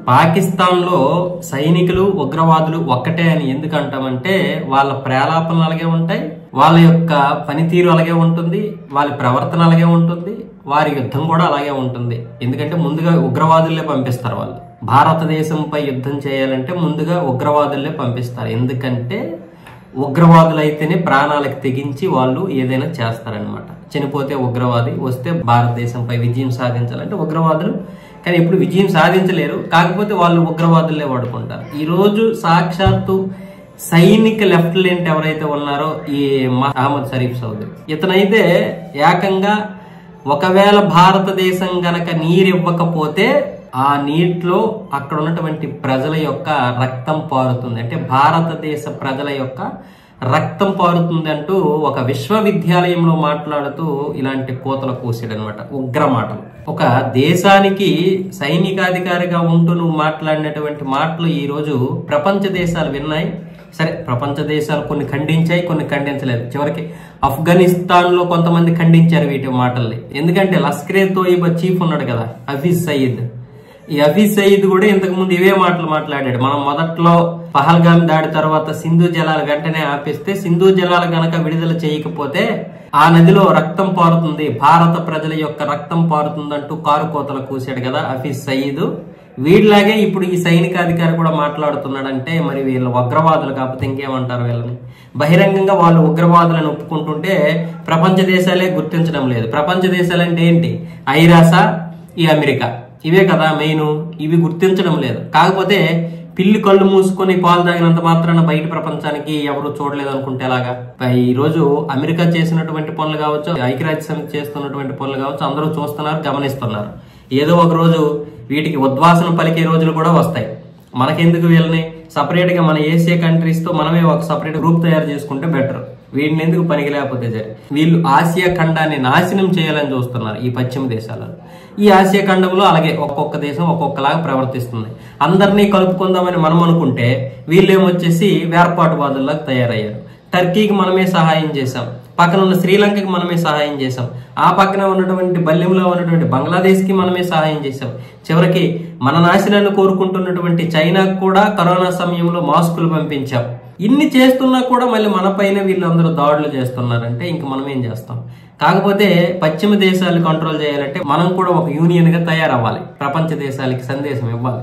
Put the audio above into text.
పాకిస్తాన్లో సైనికులు ఉగ్రవాదులు ఒక్కటే అని ఎందుకు అంటామంటే వాళ్ళ ప్రేలాపనలు అలాగే ఉంటాయి, వాళ్ళ యొక్క పనితీరు అలాగే ఉంటుంది, వాళ్ళ ప్రవర్తన అలాగే ఉంటుంది, వారి యుద్ధం కూడా అలాగే ఉంటుంది. ఎందుకంటే ముందుగా ఉగ్రవాదులే పంపిస్తారు. వాళ్ళు భారతదేశంపై యుద్ధం చేయాలంటే ముందుగా ఉగ్రవాదులే పంపిస్తారు. ఎందుకంటే ఉగ్రవాదులైతేనే ప్రాణాలకు తెగించి వాళ్ళు ఏదైనా చేస్తారనమాట. చనిపోతే ఉగ్రవాది, వస్తే భారతదేశంపై విజయం సాధించాలంటే ఉగ్రవాదులు. కానీ ఇప్పుడు విజయం సాధించలేరు, కాకపోతే వాళ్ళు ఉగ్రవాదులే వాడుకుంటారు. ఈరోజు సాక్షాత్తు సైనిక లెఫ్టినెంట్ ఎవరైతే ఉన్నారో ఈ మహమ్మద్ షరీఫ్ సౌదీ, ఇతనైతే ఏకంగా ఒకవేళ భారతదేశం గనక నీరు ఇవ్వకపోతే ఆ నీటిలో అక్కడ ఉన్నటువంటి ప్రజల యొక్క రక్తం పారుతుంది, అంటే భారతదేశ ప్రజల యొక్క రక్తం పారుతుంది అంటూ ఒక విశ్వవిద్యాలయంలో మాట్లాడుతూ ఇలాంటి కోతలు కూసాడనమాట. ఉగ్ర మాటలు. ఒక దేశానికి సైనికాధికారిగా ఉంటూ నువ్వు మాట్లాడినటువంటి మాటలు ఈ రోజు ప్రపంచ దేశాలు విన్నాయి. సరే, ప్రపంచ దేశాలు కొన్ని ఖండించాయి, కొన్ని ఖండించలేదు. చివరికి ఆఫ్ఘనిస్తాన్ లో కొంతమంది ఖండించారు వీటి మాటల్ని. ఎందుకంటే లష్కరే తోయిబా చీఫ్ ఉన్నాడు కదా హఫీజ్ సయీద్, ఈ హఫీజ్ సయీద్ కూడా ఇంతకు ముందు ఇవే మాటలు మాట్లాడాడు. మనం మొదట్లో పహల్గామ్ దాడి తర్వాత సింధు జలాలు వెంటనే ఆపేస్తే, సింధు జలాలు గనక విడుదల చేయకపోతే ఆ నదిలో రక్తం పారుతుంది, భారత ప్రజల యొక్క రక్తం పారుతుందంటూ కారు కోతలు కూసాడు కదా హఫీజ్ సయీద్. వీళ్ళలాగే ఇప్పుడు ఈ సైనికాధికారి కూడా మాట్లాడుతున్నాడంటే మరి వీళ్ళు ఉగ్రవాదులు కాకపోతే ఇంకేమంటారు వీళ్ళని? బహిరంగంగా వాళ్ళు ఉగ్రవాదులను ఒప్పుకుంటుంటే ప్రపంచ దేశాలే గుర్తించడం లేదు. ప్రపంచ దేశాలు అంటే ఏంటి? ఐరాస, ఈ అమెరికా, ఇవే కదా మెయిన్. ఇవి గుర్తించడం లేదు. కాకపోతే పిల్లి కళ్ళు మూసుకొని పాలు తాగినంత మాత్రాన బయట ప్రపంచానికి ఎవరు చూడలేదు అనుకుంటే ఎలాగా? ఈ రోజు అమెరికా చేసినటువంటి పనులు కావచ్చు, ఐక్యరాజ్య సమితి చేస్తున్నటువంటి పనులు కావచ్చు, అందరూ చూస్తున్నారు, గమనిస్తున్నారు. ఏదో ఒక రోజు వీటికి ఉద్వాసన పలికే రోజులు కూడా వస్తాయి. మనకెందుకు వీళ్ళని సపరేట్ గా మన ఏషియా కంట్రీస్ తో మనమే ఒక సపరేట్ గ్రూప్ తయారు చేసుకుంటే బెటర్. వీటిని ఎందుకు పనికి లేకపోతే సరే. వీళ్ళు ఆసియా ఖండాన్ని నాశనం చేయాలని చూస్తున్నారు ఈ పశ్చిమ దేశాలను. ఈ ఆసియా ఖండంలో అలాగే ఒక్కొక్క దేశం ఒక్కొక్కలాగా ప్రవర్తిస్తుంది. అందరినీ కలుపుకుందామని మనం అనుకుంటే వీళ్ళేమొచ్చేసి వేర్పాటువాదుల్లాగా తయారయ్యారు. టర్కీకి మనమే సహాయం చేశాం, పక్కన ఉన్న శ్రీలంకకి మనమే సహాయం చేశాం, ఆ పక్కన ఉన్నటువంటి బల్యంలో ఉన్నటువంటి బంగ్లాదేశ్ కి మనమే సహాయం చేశాం. చివరికి మన నాశనాన్ని కోరుకుంటున్నటువంటి చైనాకు కూడా కరోనా సమయంలో మాస్కులు పంపించాం. ఇన్ని చేస్తున్నా కూడా మళ్ళీ మన పైన వీళ్ళందరూ దాడులు చేస్తున్నారంటే ఇంక మనం ఏం చేస్తాం? కాకపోతే పశ్చిమ దేశాలు కంట్రోల్ చేయాలంటే మనం కూడా ఒక యూనియన్ గా తయారవ్వాలి, ప్రపంచ దేశాలకి సందేశం ఇవ్వాలి.